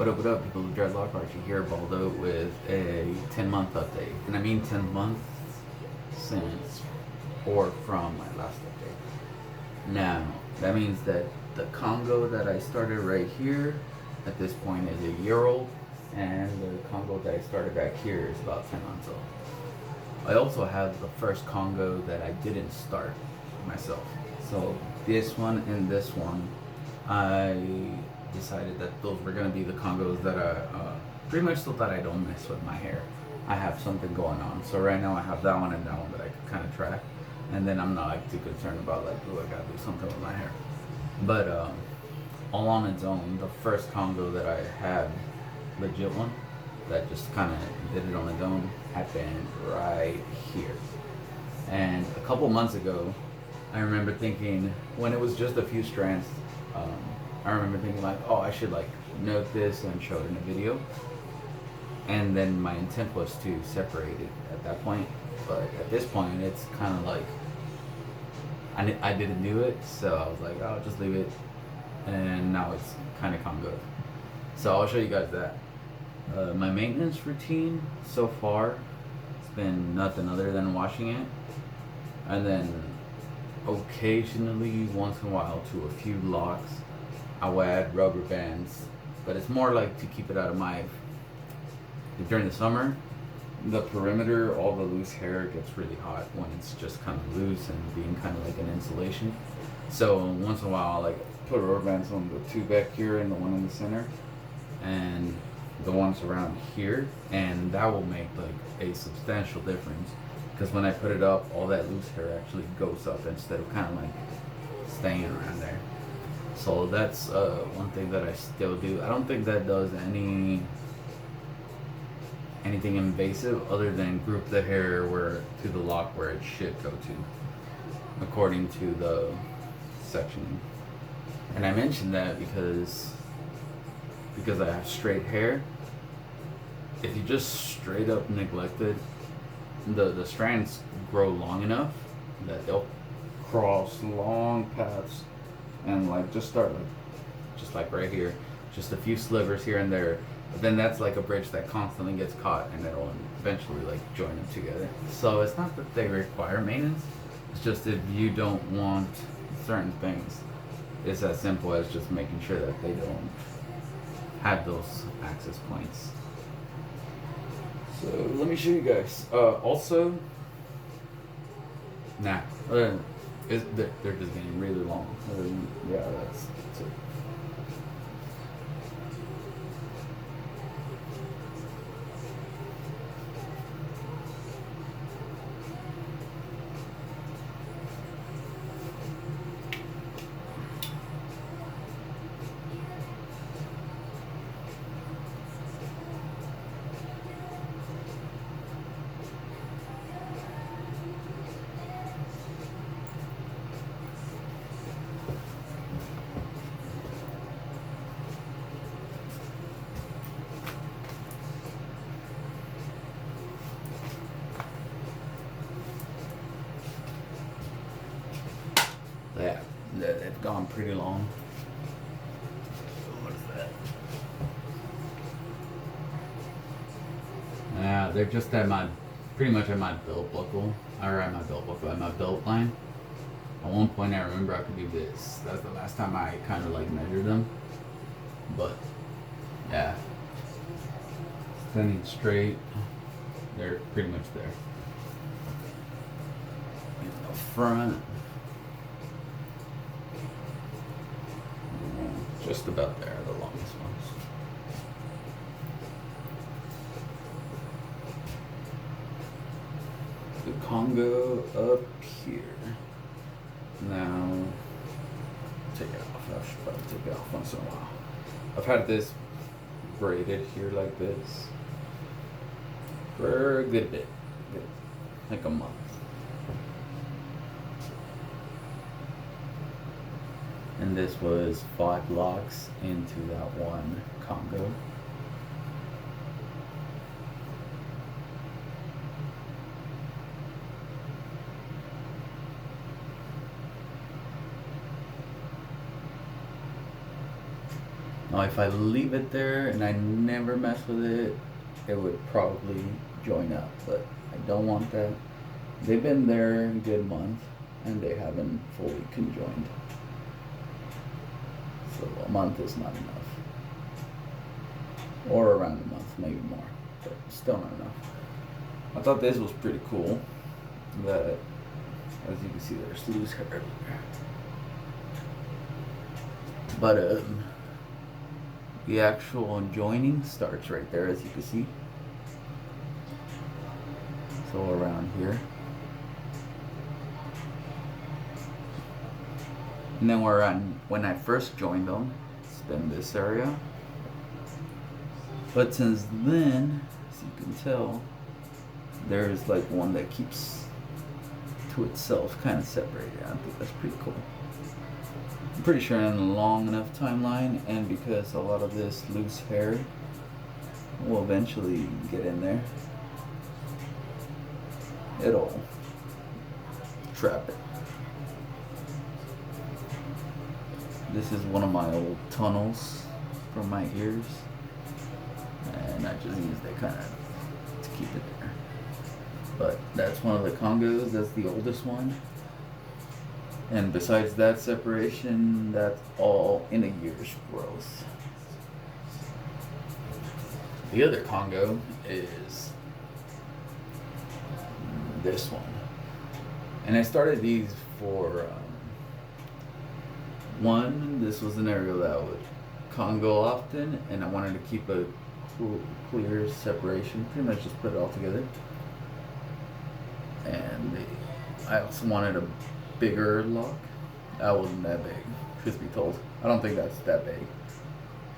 What up, people of Dreadlock? Archie here, Baldo, with a 10-month update. And I mean 10 months since or from my last update. Now, that means that the Congo that I started right here at this point is a year old, and the Congo that I started back here is about 10 months old. I also have the first Congo that I didn't start myself. So this one and this one, I decided that those were going to be the Congos that I pretty much so that I don't mess with my hair. I have something going on. So right now I have that one and that one that I can kind of track. And then I'm not like too concerned about like, oh, I got to do something with my hair. But all on its own, the first Congo that I had, legit one, that just kind of did it on its own, happened right here. And a couple months ago, I remember thinking, when it was just a few strands, I remember thinking like, oh, I should like note this and show it in a video. And then my intent was to separate it at that point. But at this point, it's kind of like, I didn't do it, so I was like, oh, I'll just leave it. And now it's kind of good. So I'll show you guys that. My maintenance routine so far has been nothing other than washing it. And then occasionally, once in a while, to a few locks, I will add rubber bands, but it's more like to keep it out of my, during the summer, the perimeter, all the loose hair gets really hot when it's just kind of loose and being kind of like an insulation. So once in a while, I'll like put rubber bands on the two back here and the one in the center and the ones around here, and that will make like a substantial difference, because when I put it up, all that loose hair actually goes up instead of kind of like staying around there. So that's one thing that I still do. I don't think that does anything invasive other than group the hair where to the lock where it should go to, according to the section. And I mentioned that because I have straight hair. If you just straight up neglect it, the strands grow long enough that they'll cross long paths and like just start like right here, just a few slivers here and there. But then that's like a bridge that constantly gets caught, and it'll eventually like join them together. So it's not that they require maintenance. It's just if you don't want certain things, it's as simple as just making sure that they don't have those access points. So let me show you guys. Also, they're just getting really long. Yeah, that's it. They've gone pretty long. What is that? Yeah, they're just at pretty much at my belt buckle, or at my belt line. At one point I remember I could do this. That's the last time I kind of like measured them. But, yeah. Standing straight, they're pretty much there. In the front. Just about there, the longest ones. The Congo up here. Now, take it off. I should probably take it off once in a while. I've had this braided here like this for a good bit, like a month. And this was 5 locks into that one Congo. Now if I leave it there and I never mess with it, it would probably join up, but I don't want that. They've been there a good month and they haven't fully conjoined. So a month is not enough. Or around a month, maybe more, but still not enough. I thought this was pretty cool, that as you can see there's loose hair everywhere. But the actual joining starts right there, as you can see. So around here. And then when I first joined them, it's been this area. But since then, as you can tell, there's like one that keeps to itself, kind of separated. I think that's pretty cool. I'm pretty sure in a long enough timeline, and because a lot of this loose hair will eventually get in there, it'll trap it. This is one of my old tunnels from my ears, and I just used it kind of to keep it there. But that's one of the congos, that's the oldest one. And besides that separation, that's all in a year's growth. The other congo is this one. And I started these for, one, this was an area that I would congo often, and I wanted to keep a clear separation, pretty much just put it all together. And I also wanted a bigger lock. That wasn't that big, truth be told. I don't think that's that big.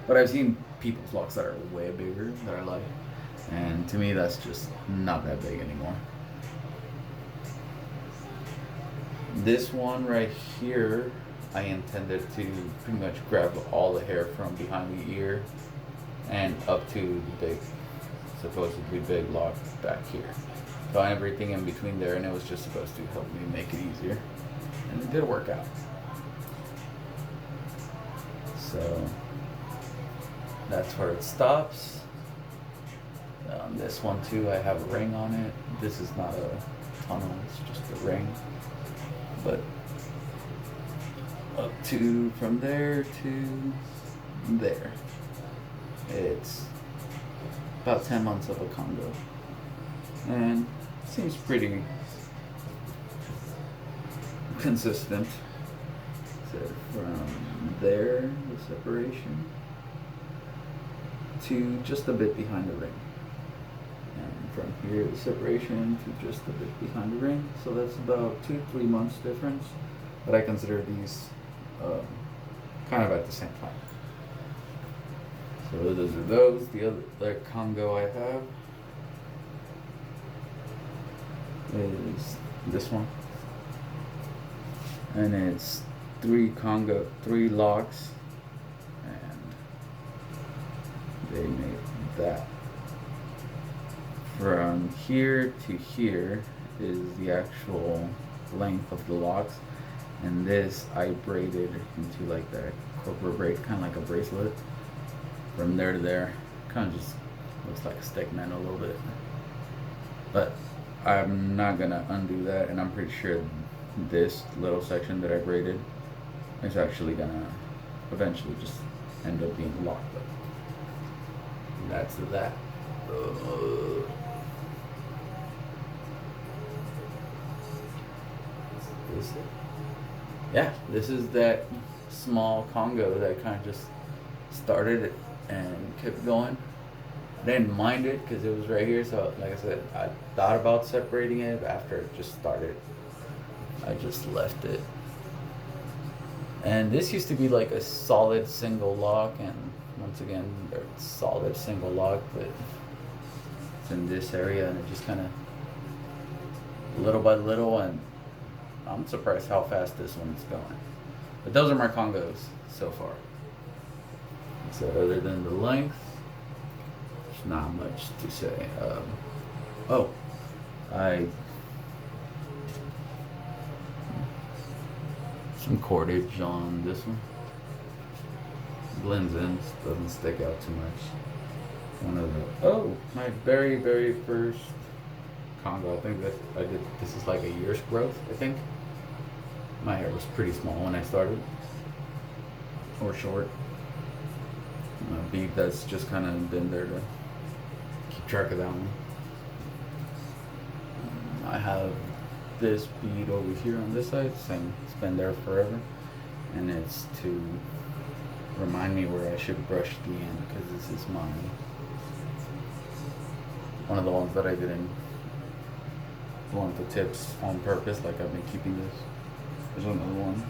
But I've seen people's locks that are way bigger that I like. And to me, that's just not that big anymore. This one right here, I intended to pretty much grab all the hair from behind the ear and up to the big, supposedly big lock back here. So everything in between there, and it was just supposed to help me make it easier. And it did work out. So that's where it stops. On this one too, I have a ring on it. This is not a tunnel, it's just a ring. But up to, from there to there, it's about 10 months of a congo. And it seems pretty consistent. So from there, the separation, to just a bit behind the ring. And from here, the separation to just a bit behind the ring. So that's about 2-3 months difference. But I consider these kind of at the same time. So those are those. The other congo I have is this one, and it's 3 locks, and they made that. From here to here is the actual length of the locks, and this I braided into like that cobra braid, kind of like a bracelet. From there to there, kind of just looks like a stick man a little bit, but I'm not gonna undo that, and I'm pretty sure this little section that I braided is actually gonna eventually just end up being locked up. And that's that. Yeah, this is that small congo that kind of just started and kept going. I didn't mind it because it was right here, so like I said, I thought about separating it, but after it just started, I just left it. And this used to be like a solid single lock, and once again, they're solid single lock, but it's in this area, and it just kind of little by little, and I'm surprised how fast this one's going. But those are my congos so far. So other than the length, there's not much to say. Some cordage on this one. blends in, doesn't stick out too much. One of the my very very first Congo. I think that I did. This is like a year's growth. I think my hair was pretty small when I started, or short. A bead that's just kind of been there to keep track of that one. I have this bead over here on this side, same, it's been there forever, and it's to remind me where I should brush the end, because this is one of the ones that I didn't want the tips on purpose, like I've been keeping this. There's another one.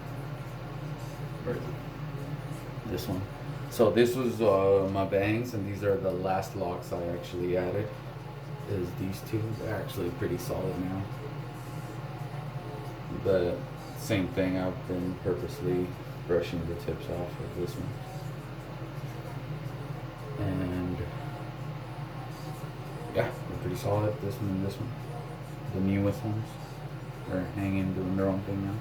Where is it? This one. So this was my bangs, and these are the last locks I actually added. Is these two? They're actually pretty solid now. But same thing, I've been purposely brushing the tips off of this one. And yeah, they're pretty solid. This one and this one. The newest ones. They're hanging, doing their own thing now.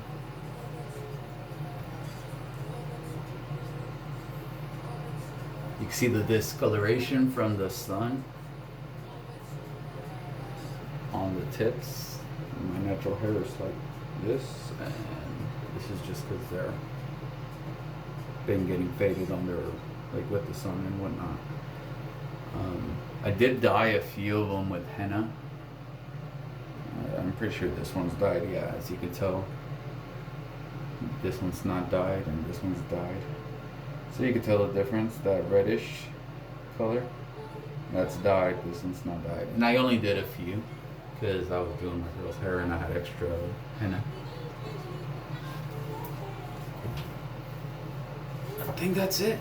You can see the discoloration from the sun on the tips. My natural hair is like this, and this is just because they're been getting faded on their, like with the sun and whatnot. I did dye a few of them with henna. I'm pretty sure this one's dyed, yeah, as you can tell. This one's not dyed and this one's dyed. So you can tell the difference, that reddish color, that's dyed, this one's not dyed. And I only did a few because I was doing my girl's hair and I had extra henna. I think that's it.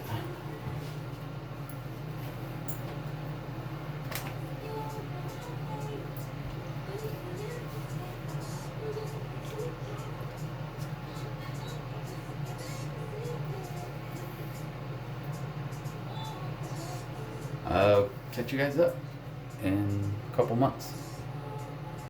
Catch you guys up in a couple months.